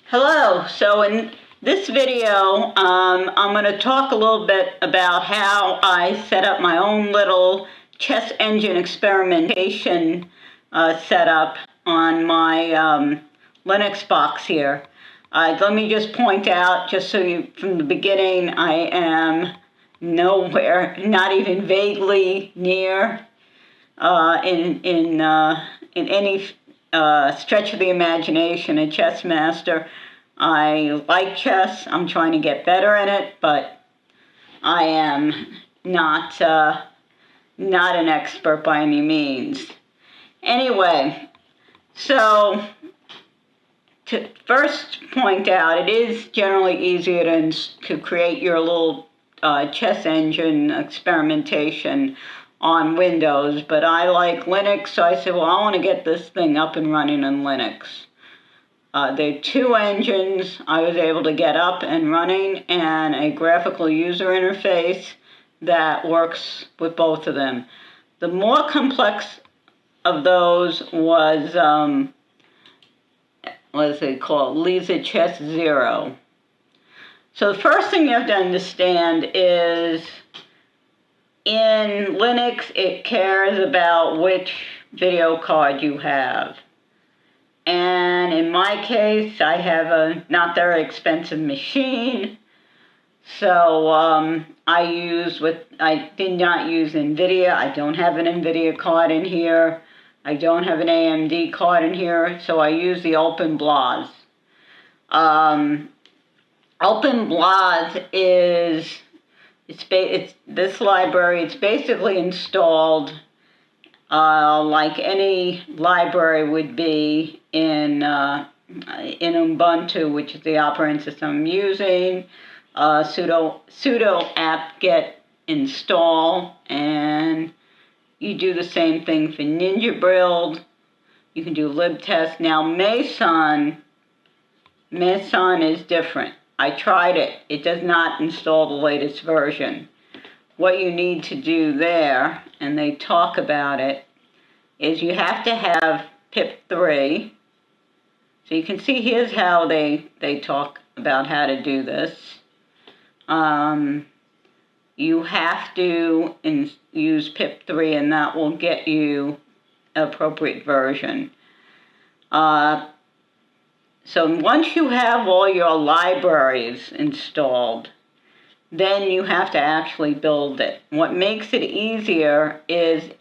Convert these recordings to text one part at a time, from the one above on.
Hello, so in this video, I'm going to talk a little bit about how I set up my own little chess engine experimentation setup on my Linux box here. Let me just point out, just so you, from the beginning, I am nowhere, not even vaguely near in any stretch of the imagination a chess master. I like chess. I'm trying to get better in it, but I am not an expert by any means. Anyway, so to first point out, it is generally easier to create your little chess engine experimentation on Windows, but I like Linux, so I said, well, I want to get this thing up and running on Linux. There are two engines I was able to get up and running, and a graphical user interface that works with both of them. The more complex of those was, what is it called? Lisa Chess Zero. So the first thing you have to understand is in Linux, it cares about which video card you have. And in my case, I have a not very expensive machine. So I did not use NVIDIA. I don't have an NVIDIA card in here. I don't have an AMD card in here. So I use the OpenBLAS. OpenBLAS is it's this library. It's basically installed like any library would be in Ubuntu, which is the operating system I'm using. Sudo apt-get install, and you do the same thing for Ninja build. You can do libtest. Now Meson is different. I tried it. It does not install the latest version. What you need to do there, and they talk about it, is you have to have pip3. So you can see here's how they talk about how to do this. You have to use pip3, and that will get you an appropriate version. So once you have all your libraries installed, then you have to actually build it. What makes it easier is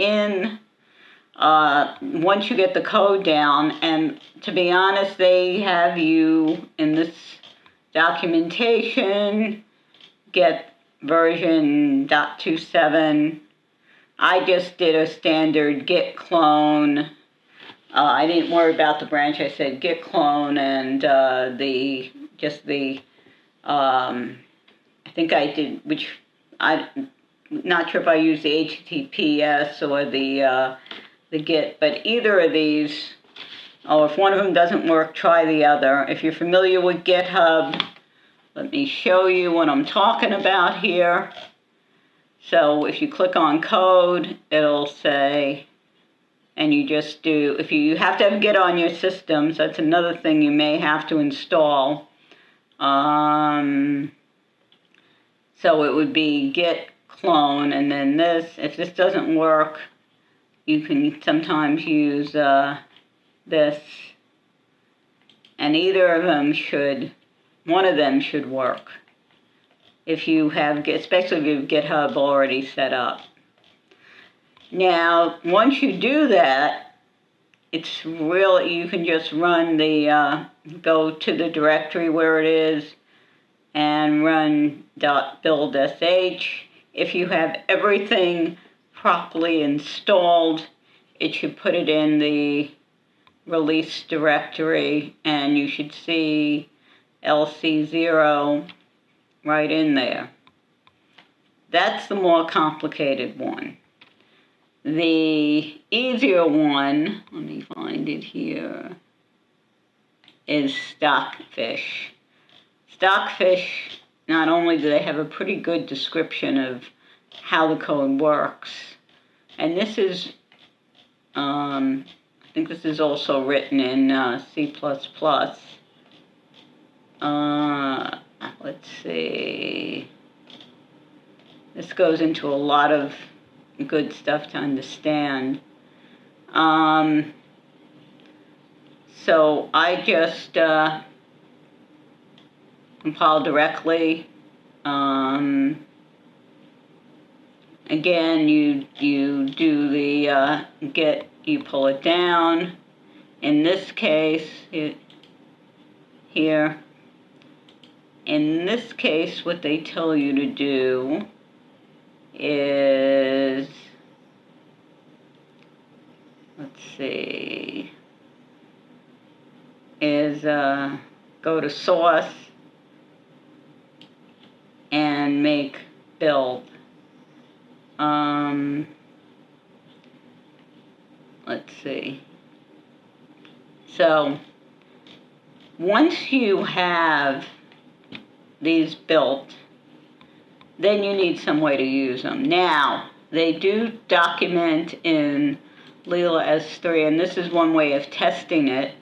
once you get the code down, and to be honest, they have you in this documentation get version 0.27. I just did a standard git clone. I didn't worry about the branch. I said git clone, and I think I did, which I'm not sure if I used the HTTPS or the Git, but either of these, if one of them doesn't work, try the other. If you're familiar with GitHub, let me show you what I'm talking about here. So if you click on code, it'll say, and you just do, if you have to have Git on your systems, that's another thing you may have to install. So it would be git clone, and then this. If this doesn't work, you can sometimes use this, and either of them one of them should work. If you have, especially if you have GitHub already set up. Now, once you do that, it's really, you can just run go to the directory where it is and run .build.sh. If you have everything properly installed, it should put it in the release directory, and you should see LC0 right in there. That's the more complicated one. The easier one, let me find it here, is Stockfish. Stockfish, not only do they have a pretty good description of how the code works, and this is, I think this is also written in C++, Let's see. This goes into a lot of good stuff to understand. So I just compile directly. Again, you do the you pull it down. In this case, here. In this case, what they tell you to do is, let's see, is go to source and make build. Let's see. So once you have these built, then you need some way to use them. Now, they do document in lLinux, and this is one way of testing it.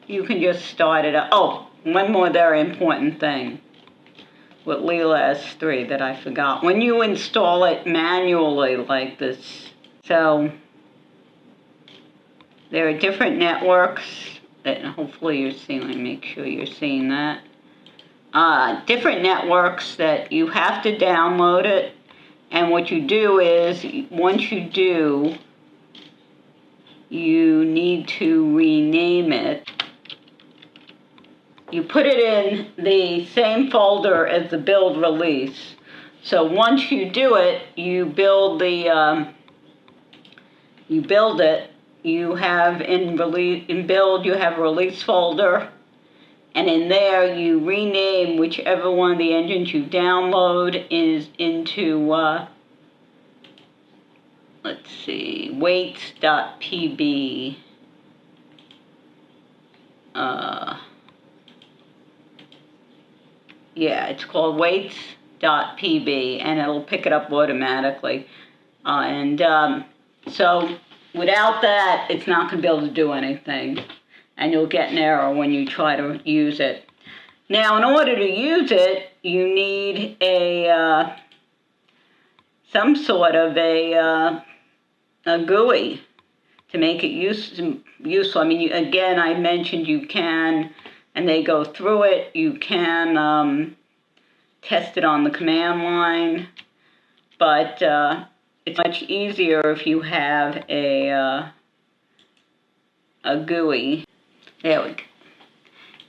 You can just start it up. Oh, one more very important thing with lLinux that I forgot. When you install it manually like this, so there are different networks that hopefully you're seeing. Let me make sure you're seeing that. Different networks that you have to download it, and what you do is, once you do, you need to rename it. You put it in the same folder as the build release. So once you do it, you build the, you build it. You have in build, you have a release folder. And in there, you rename whichever one of the engines you download is into, let's see, weights.pb. Yeah, it's called weights.pb, and it'll pick it up automatically. So without that, it's not going to be able to do anything. And you'll get an error when you try to use it. Now, in order to use it, you need a some sort of a GUI to make it useful. I mean, again, I mentioned you can, and they go through it. You can test it on the command line, but it's much easier if you have a GUI. There we go.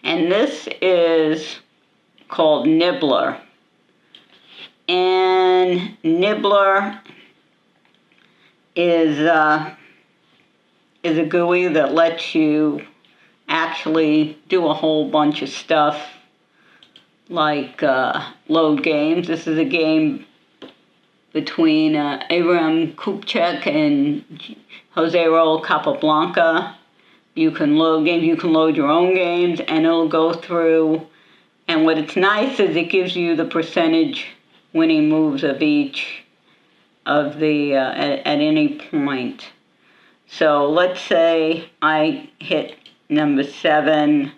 And this is called Nibbler. And Nibbler is a GUI that lets you actually do a whole bunch of stuff, like load games. This is a game between Abraham Kupchak and Jose Raul Capablanca. You can load games, you can load your own games, and it'll go through. And what it's nice is it gives you the percentage winning moves of each of the, at any point. So let's say I hit number 7,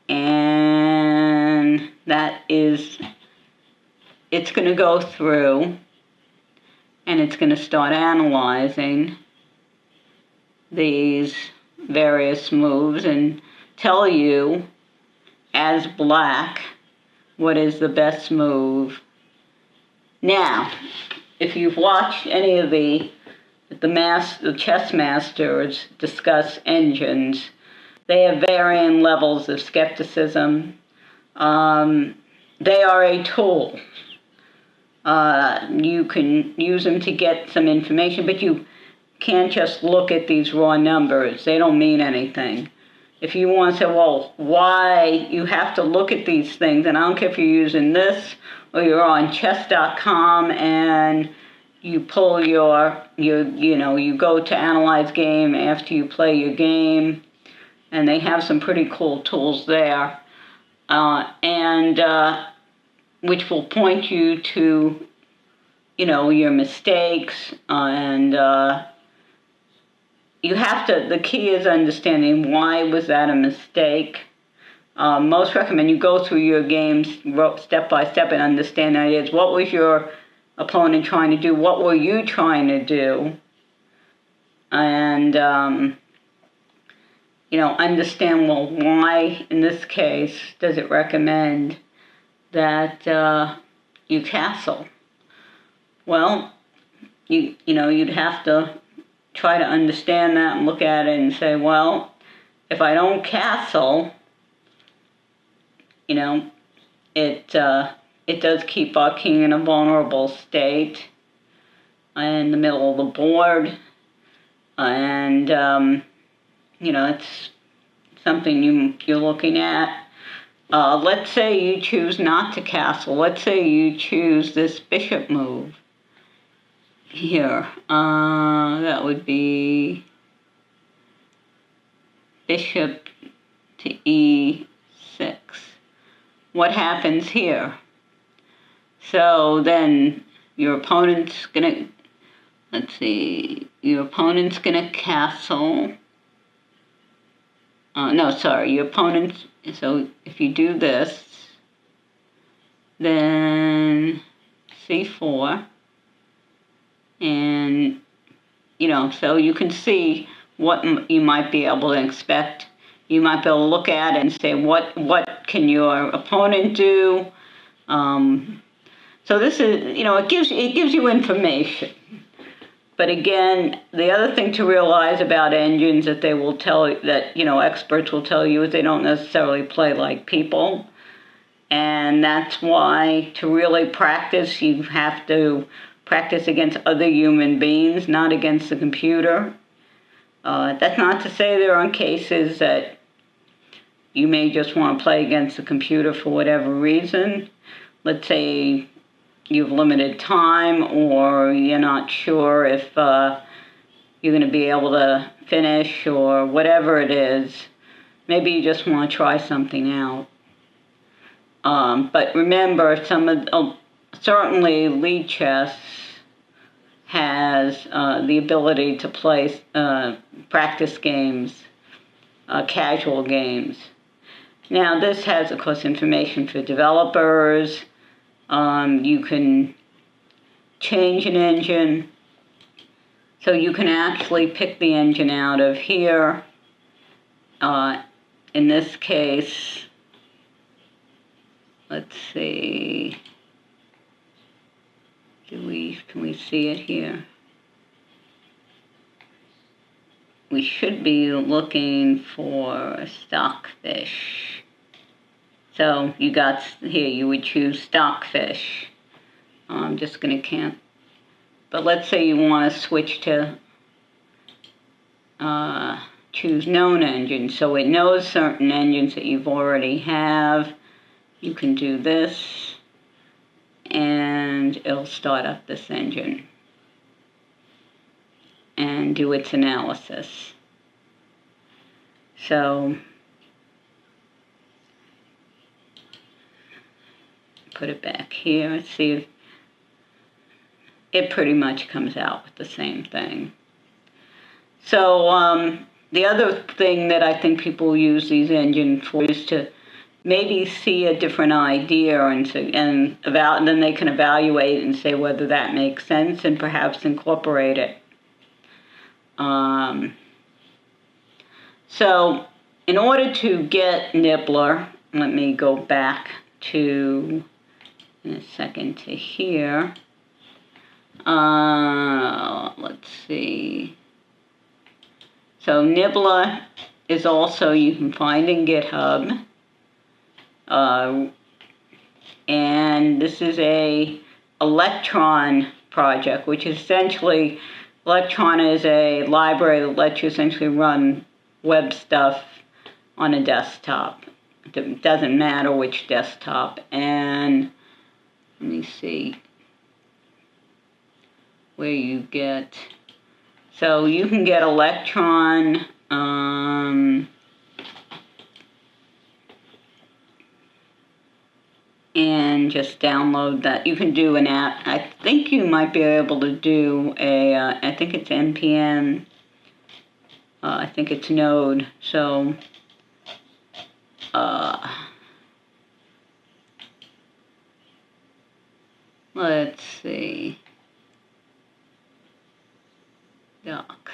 and that is, it's going to go through, and it's going to start analyzing these various moves and tell you, as black, what is the best move. Now, if you've watched any of the chess masters discuss engines, they have varying levels of skepticism. They are a tool. You can use them to get some information, but you can't just look at these raw numbers. They don't mean anything. If you want to say, well, why you have to look at these things, and I don't care if you're using this or you're on chess.com and you pull you go to analyze game after you play your game, and they have some pretty cool tools there, which will point you to, your mistakes, and you have to, the key is understanding why was that a mistake. most recommend you go through your games step by step and understand the ideas. What was your opponent trying to do? What were you trying to do? And, understand, well, why, in this case, does it recommend that you castle? Well, you'd have to try to understand that and look at it and say, well, if I don't castle, it does keep our king in a vulnerable state in the middle of the board, and it's something you're looking at. Let's say you choose not to castle. Let's say you choose this bishop move here. That would be bishop to e6. What happens here? So then your opponent's gonna, your opponent's gonna castle. Your opponent's, so if you do this, then c4, and, so you can see what you might be able to expect. You might be able to look at it and say, what can your opponent do? So this is, it gives you information. But again, the other thing to realize about engines that they will tell you, that, experts will tell you, is they don't necessarily play like people. And that's why, to really practice, you have to practice against other human beings, not against the computer. That's not to say there aren't cases that you may just want to play against the computer for whatever reason. Let's say you've limited time, or you're not sure if you're going to be able to finish, or whatever it is. Maybe you just want to try something out. But remember, certainly lead chess has the ability to play practice games, casual games. Now, this has, of course, information for developers. You can change an engine. So you can actually pick the engine out of here. In this case, let's see. Can we see it here? We should be looking for stockfish. So you got here, you would choose stockfish. I'm just going to count. But let's say you want to switch to choose known engines. So it knows certain engines that you've already have. You can do this, and it'll start up this engine and do its analysis. So put it back here. Let's see if it pretty much comes out with the same thing. So the other thing that I think people use these engines for is to maybe see a different idea, and then they can evaluate and say whether that makes sense and perhaps incorporate it. So in order to get Nibbler, let me go back to, in a second, to here. Let's see. So Nibbler is also, you can find in GitHub. And this is a Electron project, which is essentially, Electron is a library that lets you essentially run web stuff on a desktop. It doesn't matter which desktop. And let me see where you get. So you can get Electron. And just download that. You can do an app. I think you might be able to do a, I think it's NPM. I think it's Node. So let's see, docs,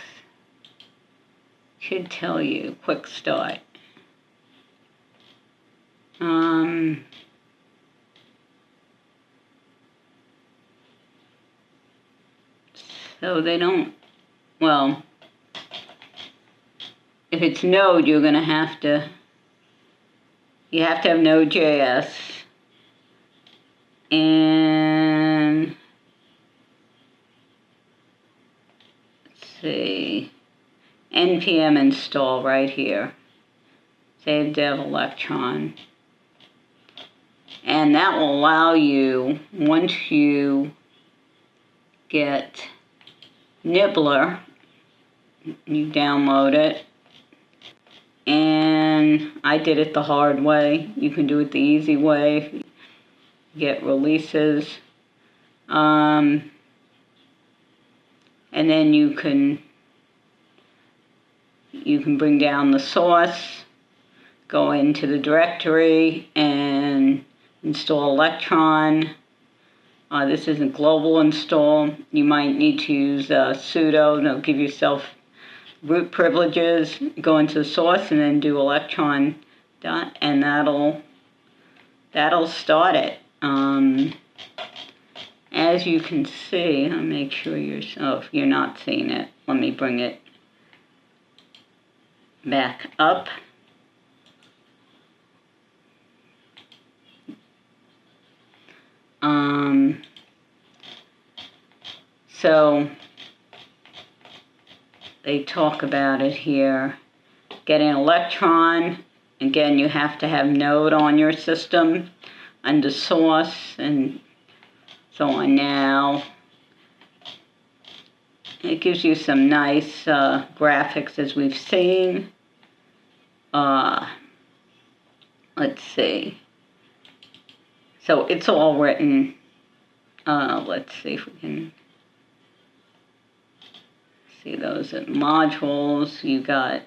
should tell you, quick start. So they don't, well, if it's Node, you're going to have to, you have to have Node.js. And, let's see, npm install right here. Save dev electron. And that will allow you, once you get Nibbler, you download it. And I did it the hard way. You can do it the easy way. Get releases. And then you can bring down the source, go into the directory and install Electron. This isn't global install. You might need to use sudo. It'll give yourself root privileges. Go into the source and then do Electron dot, and that'll start it. As you can see, I'll make sure if you're not seeing it, let me bring it back up. So they talk about it here. Getting Electron, again, you have to have Node on your system under source and so on. Now it gives you some nice graphics, as we've seen. Let's see. So it's all written. Let's see if we can see those at modules. You got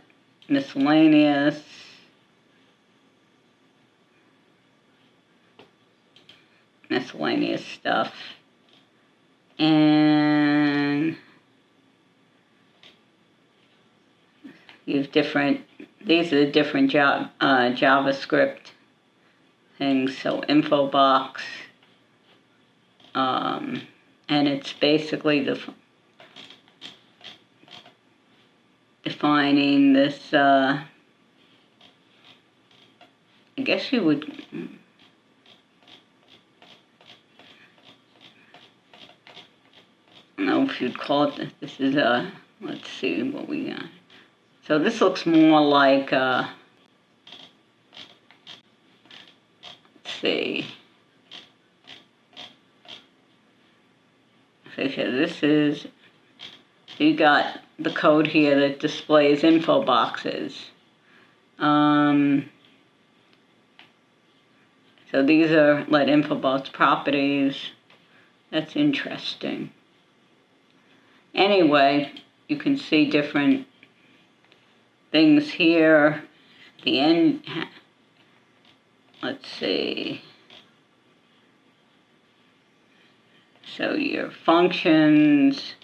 miscellaneous. Miscellaneous stuff. And you have different, these are the different JavaScript things. So info box. And it's basically defining this, I guess you would, I don't know if you'd call it, this is let's see what we got. So this looks more like, let's see. Okay, this is, you got the code here that displays info boxes. So these are let info box properties. That's interesting. Anyway, you can see different things here. At the end, let's see. So your functions,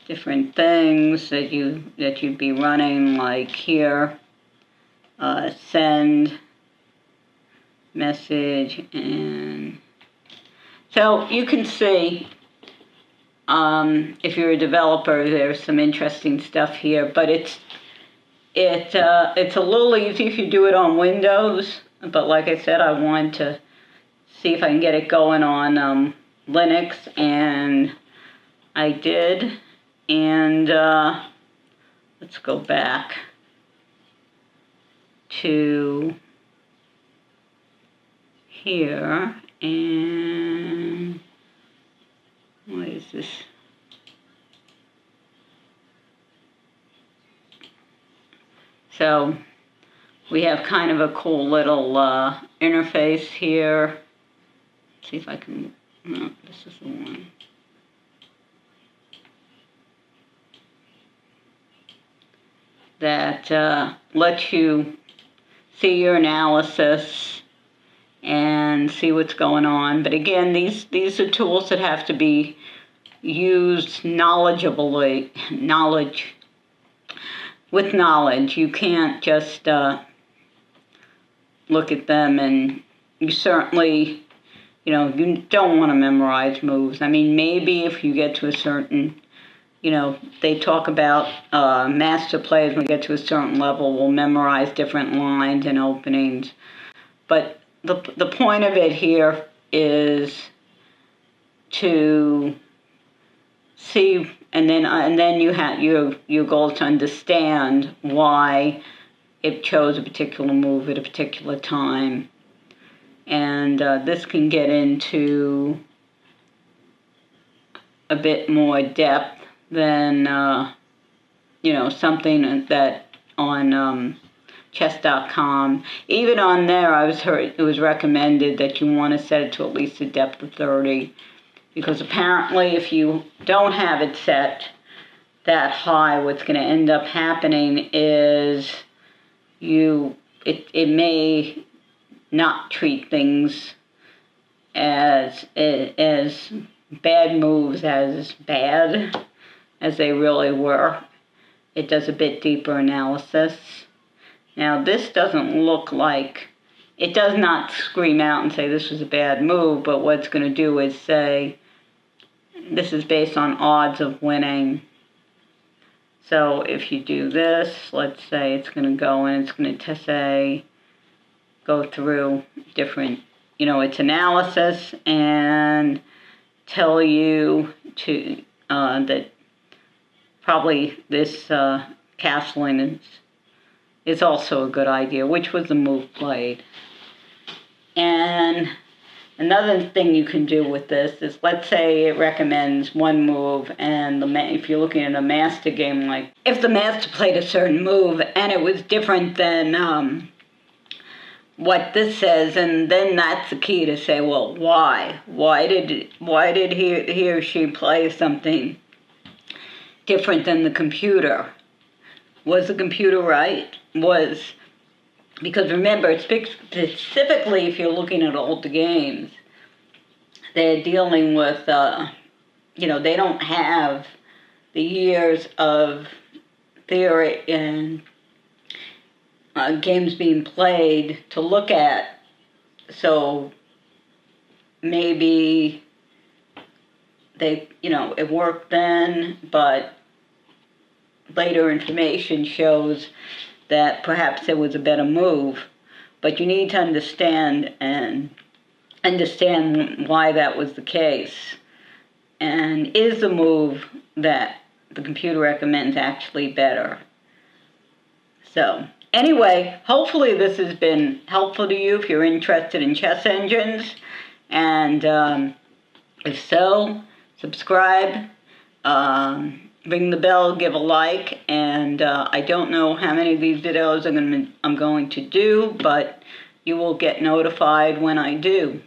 different things that you'd be running, like here, send message, and so you can see if you're a developer, there's some interesting stuff here, but it's a little easy if you do it on Windows. But like I said, I want to see if I can get it going on Linux, and I did. And let's go back to here, and what is this? So we have kind of a cool little interface here. Let's see if I can, no, this is the one. That lets you see your analysis and see what's going on. But again, these are tools that have to be used with knowledge. You can't just look at them, and you certainly, you don't want to memorize moves. I mean, maybe if you get to a certain, they talk about master players when we get to a certain level will memorize different lines and openings. But the point of it here is to see, and then you have your goal to understand why it chose a particular move at a particular time. And this can get into a bit more depth than something that on chess.com. Even on there, it was recommended that you want to set it to at least a depth of 30, because apparently if you don't have it set that high, what's going to end up happening is it may not treat things as bad moves as bad as they really were. It does a bit deeper analysis. Now, this doesn't look like, it does not scream out and say this was a bad move, but what it's going to do is say, this is based on odds of winning. So if you do this, let's say it's going to go and it's going to say, go through different, its analysis and tell you to that probably this castling is also a good idea, which was the move played. And another thing you can do with this is, let's say it recommends one move, and if you're looking at a master game, like if the master played a certain move and it was different than what this says, and then that's the key to say, well, why? Why did he or she play something different than the computer? Was the computer right? Because remember, specifically if you're looking at older games, they're dealing with, they don't have the years of theory and games being played to look at. So maybe it worked then, but later information shows that perhaps it was a better move. But you need to understand why that was the case. And is the move that the computer recommends actually better? So anyway, hopefully this has been helpful to you if you're interested in chess engines. And if so, subscribe, ring the bell, give a like, and I don't know how many of these videos I'm going to do, but you will get notified when I do.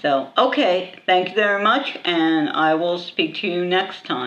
So, okay, thank you very much, and I will speak to you next time.